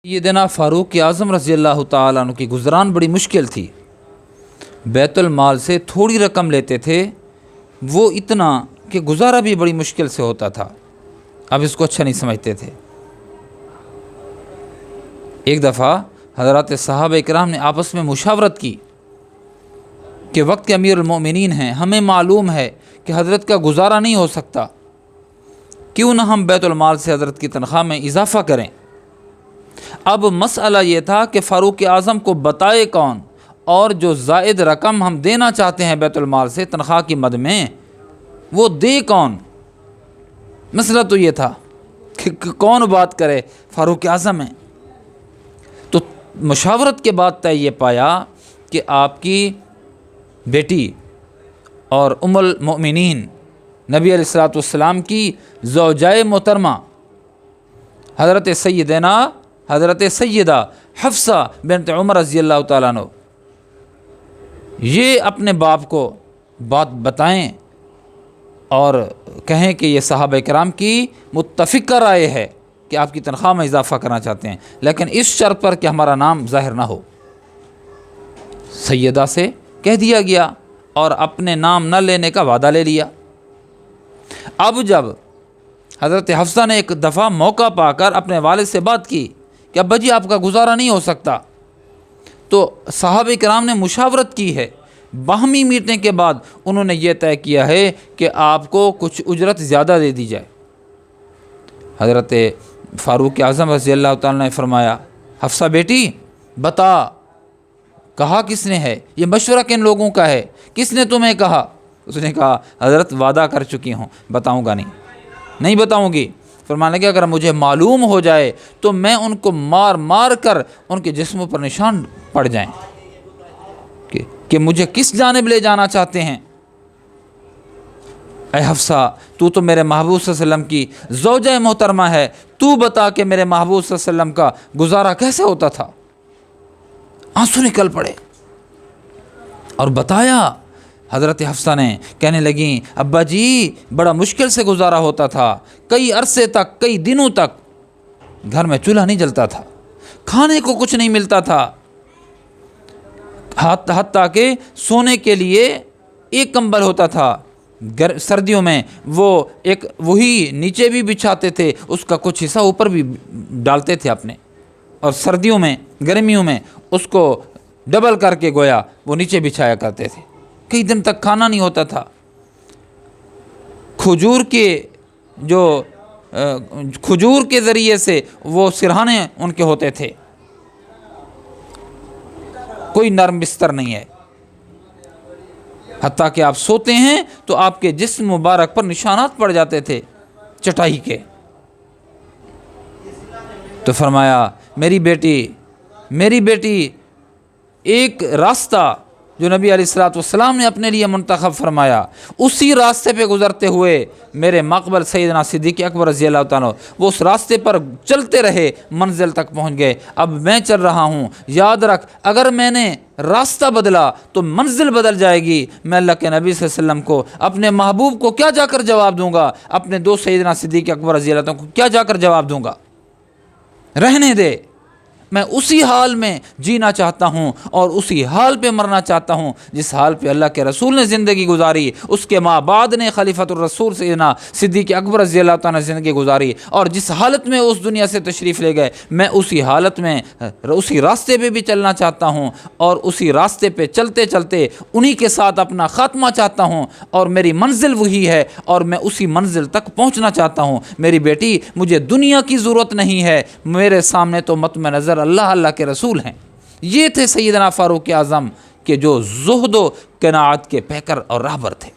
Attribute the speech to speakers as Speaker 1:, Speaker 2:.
Speaker 1: سیدنا فاروق اعظم رضی اللہ تعالیٰ عنہ کی گزران بڑی مشکل تھی۔ بیت المال سے تھوڑی رقم لیتے تھے، وہ اتنا کہ گزارا بھی بڑی مشکل سے ہوتا تھا۔ اب اس کو اچھا نہیں سمجھتے تھے۔ ایک دفعہ حضرات صحابہ اکرام نے آپس میں مشاورت کی کہ وقت کے امیر المومنین ہیں، ہمیں معلوم ہے کہ حضرت کا گزارا نہیں ہو سکتا، کیوں نہ ہم بیت المال سے حضرت کی تنخواہ میں اضافہ کریں۔ اب مسئلہ یہ تھا کہ فاروق اعظم کو بتائے کون، اور جو زائد رقم ہم دینا چاہتے ہیں بیت المال سے تنخواہ کی مد میں، وہ دے کون۔ مسئلہ تو یہ تھا کہ کون بات کرے، فاروق اعظم ہیں۔ تو مشاورت کے بعد طے یہ پایا کہ آپ کی بیٹی اور ام المؤمنین نبی علیہ الصلوۃ والسلام کی زوجائے محترمہ حضرت سیدہ حفصہ بنت عمر رضی اللہ تعالیٰ عنہ یہ اپنے باپ کو بات بتائیں اور کہیں کہ یہ صحابہ کرام کی متفقہ رائے ہے کہ آپ کی تنخواہ میں اضافہ کرنا چاہتے ہیں، لیکن اس شرط پر کہ ہمارا نام ظاہر نہ ہو۔ سیدہ سے کہہ دیا گیا اور اپنے نام نہ لینے کا وعدہ لے لیا۔ اب جب حضرت حفصہ نے ایک دفعہ موقع پا کر اپنے والد سے بات کی کہ ابا جی آپ کا گزارا نہیں ہو سکتا، تو صحابہ کرام نے مشاورت کی ہے، باہمی میٹنگ کے بعد انہوں نے یہ طے کیا ہے کہ آپ کو کچھ اجرت زیادہ دے دی جائے۔ حضرت فاروق اعظم رضی اللہ تعالیٰ نے فرمایا، حفصہ بیٹی بتا، کہا کس نے ہے، یہ مشورہ کن لوگوں کا ہے، کس نے تمہیں کہا؟ اس نے کہا حضرت وعدہ کر چکی ہوں، بتاؤں گا نہیں بتاؤں گی۔ فرمانے لگے اگر مجھے معلوم ہو جائے تو میں ان کو مار مار کر ان کے جسموں پر نشان پڑ جائیں کہ مجھے کس جانب لے جانا چاہتے ہیں۔ اے حفصہ تو میرے محبوب صلی اللہ علیہ وسلم کی زوجہ محترمہ ہے، تو بتا کہ میرے محبوب صلی اللہ علیہ وسلم کا گزارا کیسے ہوتا تھا۔ آنسو نکل پڑے اور بتایا۔ حضرت حفصہ نے کہنے لگیں ابا جی بڑا مشکل سے گزارا ہوتا تھا، کئی عرصے تک، کئی دنوں تک گھر میں چولہا نہیں جلتا تھا، کھانے کو کچھ نہیں ملتا تھا، حتیٰ کہ سونے کے لیے ایک کمبل ہوتا تھا، سردیوں میں وہی نیچے بھی بچھاتے تھے، اس کا کچھ حصہ اوپر بھی ڈالتے تھے اپنے، اور سردیوں میں گرمیوں میں اس کو ڈبل کر کے گویا وہ نیچے بچھایا کرتے تھے۔ کئی دن تک کھانا نہیں ہوتا تھا۔ کھجور کے ذریعے سے وہ سرہانے ان کے ہوتے تھے، کوئی نرم بستر نہیں ہے، حتیٰ کہ آپ سوتے ہیں تو آپ کے جسم مبارک پر نشانات پڑ جاتے تھے چٹائی کے۔ تو فرمایا میری بیٹی ایک راستہ جو نبی علیہ الصلوۃ والسلام نے اپنے لیے منتخب فرمایا، اسی راستے پہ گزرتے ہوئے میرے مقبل سیدنا صدیق اکبر رضی اللہ تعالیٰ وہ اس راستے پر چلتے رہے، منزل تک پہنچ گئے۔ اب میں چل رہا ہوں، یاد رکھ اگر میں نے راستہ بدلا تو منزل بدل جائے گی۔ میں اللہ کے نبی صلی اللہ علیہ وسلم کو، اپنے محبوب کو کیا جا کر جواب دوں گا، اپنے دوست سیدنا صدیق اکبر رضی اللہ تعالیٰ کو کیا جا کر جواب دوں گا؟ رہنے دے، میں اسی حال میں جینا چاہتا ہوں اور اسی حال پہ مرنا چاہتا ہوں جس حال پہ اللہ کے رسول نے زندگی گزاری، اس کے ماں بعد نے خلیفۃ الرسول سیدنا صدیق اکبر رضی اللہ تعالیٰ نے زندگی گزاری، اور جس حالت میں اس دنیا سے تشریف لے گئے میں اسی حالت میں اسی راستے پہ بھی چلنا چاہتا ہوں، اور اسی راستے پہ چلتے چلتے انہی کے ساتھ اپنا خاتمہ چاہتا ہوں، اور میری منزل وہی ہے اور میں اسی منزل تک پہنچنا چاہتا ہوں۔ میری بیٹی مجھے دنیا کی ضرورت نہیں ہے، میرے سامنے تو مطمع نظر اللہ کے رسول ہیں۔ یہ تھے سیدنا فاروق اعظم کہ جو زہد و قناعت کے پیکر اور راہبر تھے۔